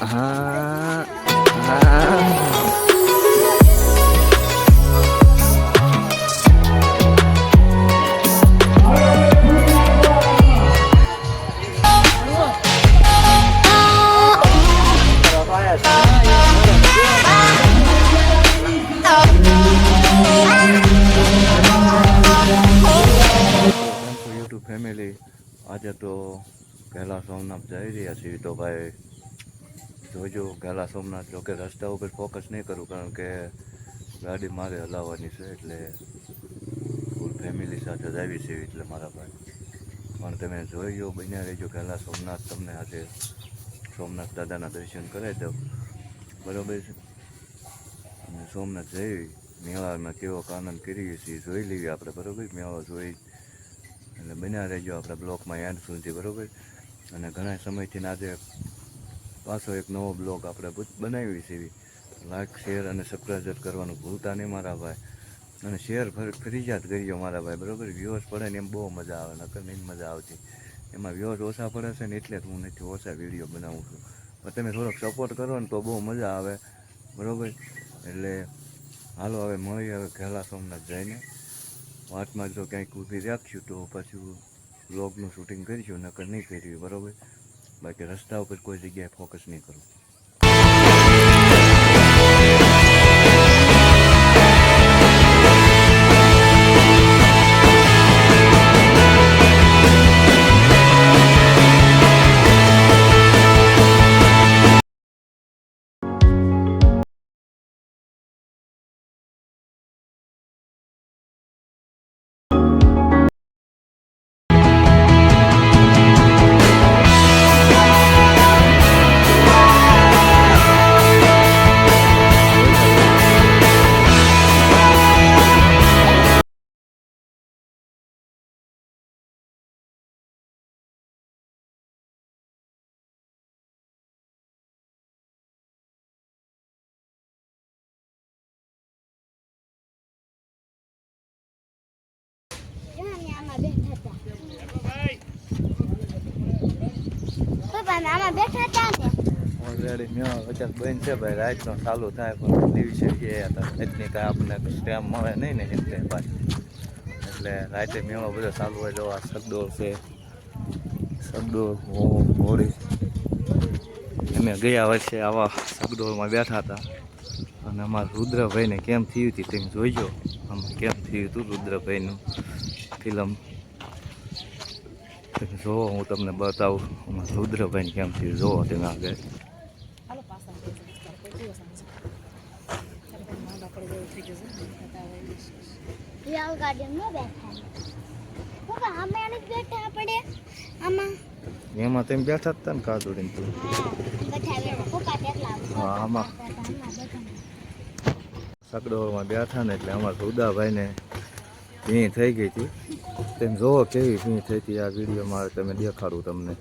હા હા YouTube family આજે તો ગેલા સોમનાથ જઈ રહ્યા છીએ તો ભાઈ જોજો ગેલા સોમનાથ જો કે રસ્તા ઉપર ફોકસ નહીં કરું કારણ કે ગાડી મારે હલાવવાની છે એટલે ફૂલ ફેમિલી સાથે જ આવી છે એટલે મારા ભાઈ પણ તમે જોઈ લો બન્યા રહેજો ગેલા સોમનાથ તમને આજે સોમનાથ દાદાના દર્શન કરાવી દઉં બરાબર છે અને સોમનાથ જઈ મેળામાં કેવો આનંદ કરીએ છીએ જોઈ લઈએ આપણે બરાબર મેળો જોઈ એટલે બન્યા રહેજો આપણે બ્લોકમાં એન્ડ સુધી બરાબર અને ઘણા સમયથી આજે પાછો એક નવો બ્લોગ આપણે બનાવી છે લાઈક શેર અને સબસ્ક્રાઈબ કરવાનું ભૂલતા નહીં મારા ભાઈ અને શેર ફરજિયાત કરજો મારા ભાઈ બરાબર વ્યૂઝ પડે ને એમ બહુ મજા આવે નકર નહીં મજા આવતી એમાં વ્યૂઝ ઓછા પડે છે ને એટલે જ હું નથી ઓછા વિડીયો બનાવું છું પણ તમે થોડોક સપોર્ટ કરો ને તો બહુ મજા આવે બરાબર એટલે હાલો હવે મળીએ હવે ગેલા સોમનાથ જઈને વાતમાં જો ક્યાંક ઊભી રાખ્યું તો પછી વ્લોગનું શૂટિંગ કરીશું નકર નહીં કર્યું બરાબર બાકી રસ્તા ઉપર કોઈ જગ્યાએ ફોકસ નહીં કરું ઓલરેડી મેં વચ્ચે બંધ છે ભાઈ રાતનો ચાલુ થાય પણ દિવસે એટલી કાંઈ આપણને ટાઈમ મળે નહીં ને એટલે પાછી એટલે રાતે મેળો બધો ચાલુ હોય જો આ સગડોળ છે સગડોળ હોળી અમે ગયા વર્ષે આવા સગડોળમાં બેઠા હતા અને અમારા રુદ્રભાઈને કેમ થયું હતી તમે જોઈજો આમાં કેમ થયું હતું રુદ્રભાઈનું ફિલ્મ જોવો હું તમને બતાવું અમારા રુદ્રભાઈને કેમ થયું જોવો તમે આગળ એમાં તમે બેઠા હતા ને કાદુડીને તું હા આમાં સગડોળમાં બેઠા ને એટલે અમારા રુદાભાઈને ભીં થઈ ગઈ હતી તમે જોવો કેવી ભીં થઈ હતી આ વિડીયોમાં તમે દેખાડું તમને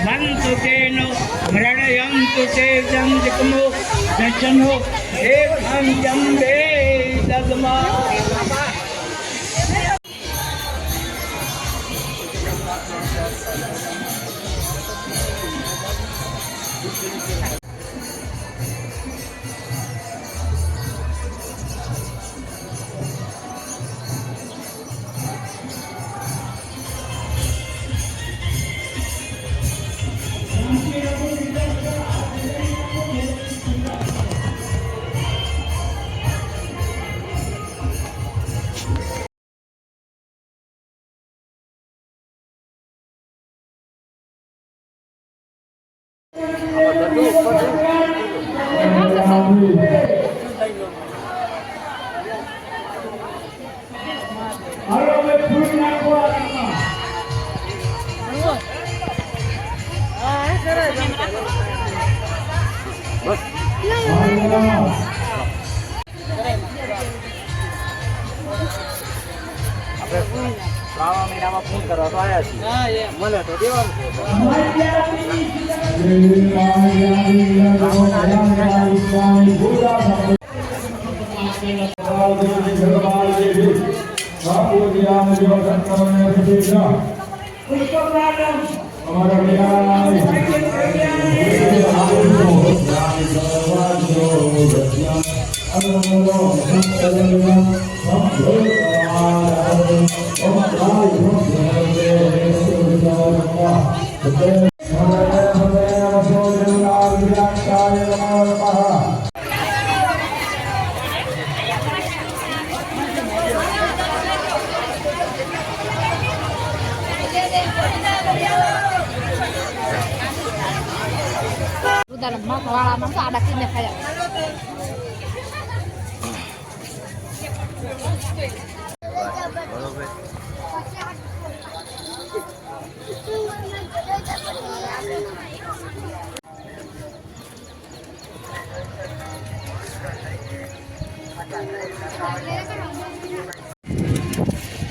મંતુ તેનો મરણયંતુ તે જંજકમો દર્શનો દેવં જંબે દગમા. શ્રાવણ મહિનામાં ફોન કરવા તો આવ્યા છીએ, મળે તો દેવાનું dalam mak wala man sa ada kinne kaya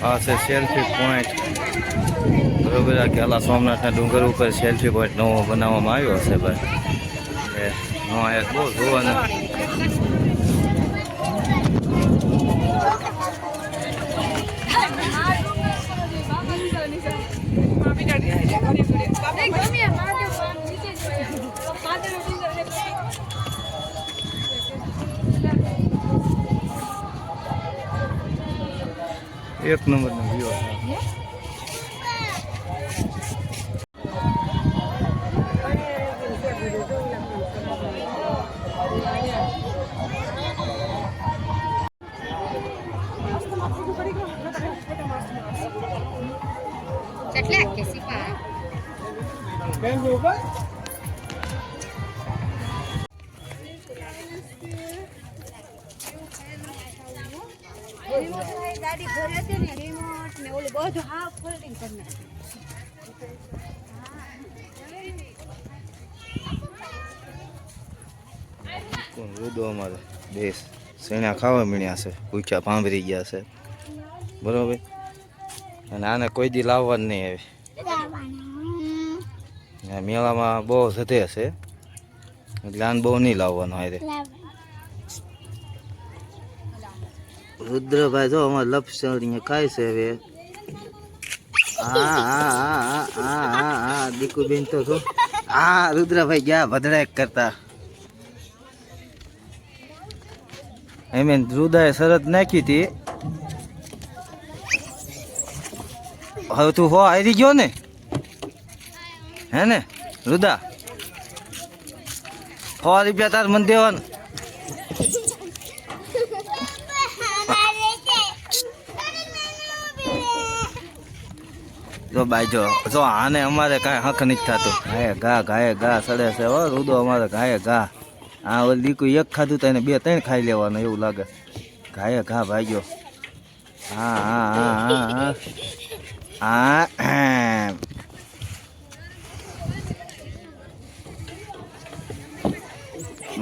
આ છે સેલ્ફી પોઈન્ટ બરોબર. આ ગેલા સોમનાથના ડુંગર ઉપર સેલ્ફી પોઈન્ટ નવો બનાવવામાં આવ્યો છે ભાઈ. એક બહુ જોવાનું એક નંબરનો વ્યૂ છે. કેટલા કે સિપા બેન ઉપર ગાડી ઘરે હતી ને રિમોટ ને ઓલું બધું હાફ ફોલ્ડિંગ કરી કોણ રુદો અમારે દેશ સેણા ખાવા મળ્યા છે, ભૂખ્યા પાંભરી ગયા છે બરોબર. અને આને કોઈ દી લાવવા જ નહીં આવે. મેળામાં બહુ જતે છે એટલે આને બહુ નહીં લાવવાનો હારે. રુદ્રભાઈ જો અમારે લપસણી ખાય છે હવે. હા દીકુબેન તો છો. હા રુદ્રભાઈ ગયા ભદ્રાક કરતા. એમ રુદાએ શરત નાખી હતી. હવે તું હો આવી ગયો ને હે ને રુદા? 100 રૂપિયા તાર મને દેવાનું. જો ભાઈ જો આને અમારે કાંઈ હક નથી થતો. ઘાએ ઘા સડે છે હો રુદો અમારે ઘાએ ઘા. હા ઓલી દીકુ એક ખાધું તો એને 2-3 ખાઈ લેવાનું એવું લાગે. ઘાએ ઘા ભાગ્યો. હા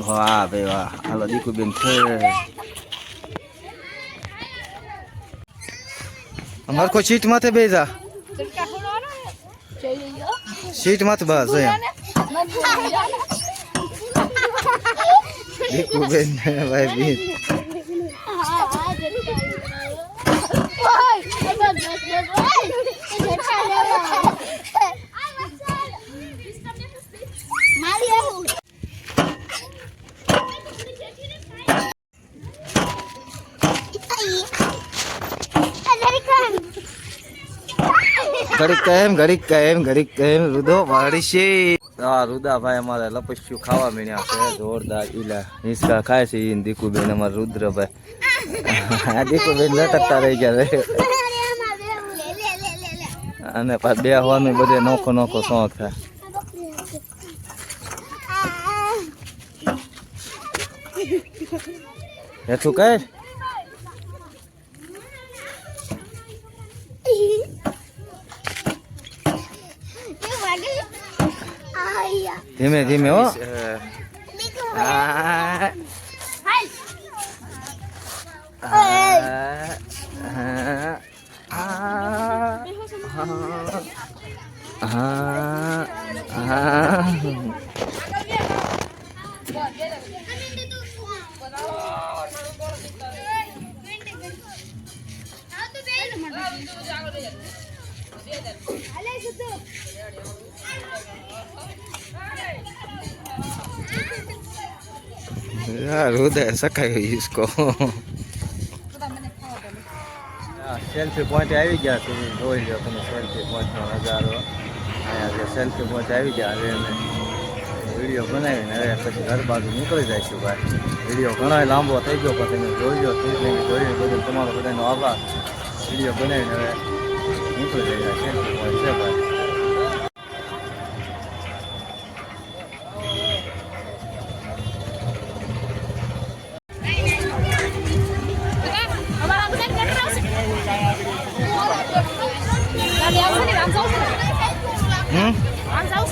વાહ ભાઈ વાહ. હાલો દીકુબેન છે અમારે કોઈ સીટ માથે બેસા. ચડકા ખોલવાનો છે જઈ લ્યો સીટમાં તો બસ એમ દીકુબેન ભાઈ બીન ઘડીક કેમ રુદો વાળી છે હા રુદાભાઈ અમારે લપસ્યું ખાવા મીણ્યા છે જોરદાર ઈલા હિંચકા ખાય છે ઈ દીકુબેન અમારે રુદ્રભાઈ દીકુબેન લટકતા રહી ગયા છે અને પાછ બે હોવાનું બધે નોખો શોખ થાય હેઠું કઈ ધીમે ધીમે હો यार हृदय सकायो इसको सेल्फी पॉइंट આવી ગયા છે જોઈ લો તમે સેલ્ફી પોઈન્ટ નો નજારો અહીંયા જે સેલ્ફી પોઈન્ટ આવી ગયા હવે અમે વિડીયો બનાવીને હવે પછી ઘર બાજુ નીકળી જઈશું ભાઈ વિડીયો ઘણો લાંબો થઈ ગયો પણ તમે જોઈ લો જોઈ બધું તમારો બધાનો આભાર વિડીયો બનાવીને હવે નીકળી જાય સેલ્ફી પોઈન્ટ છે ભાઈ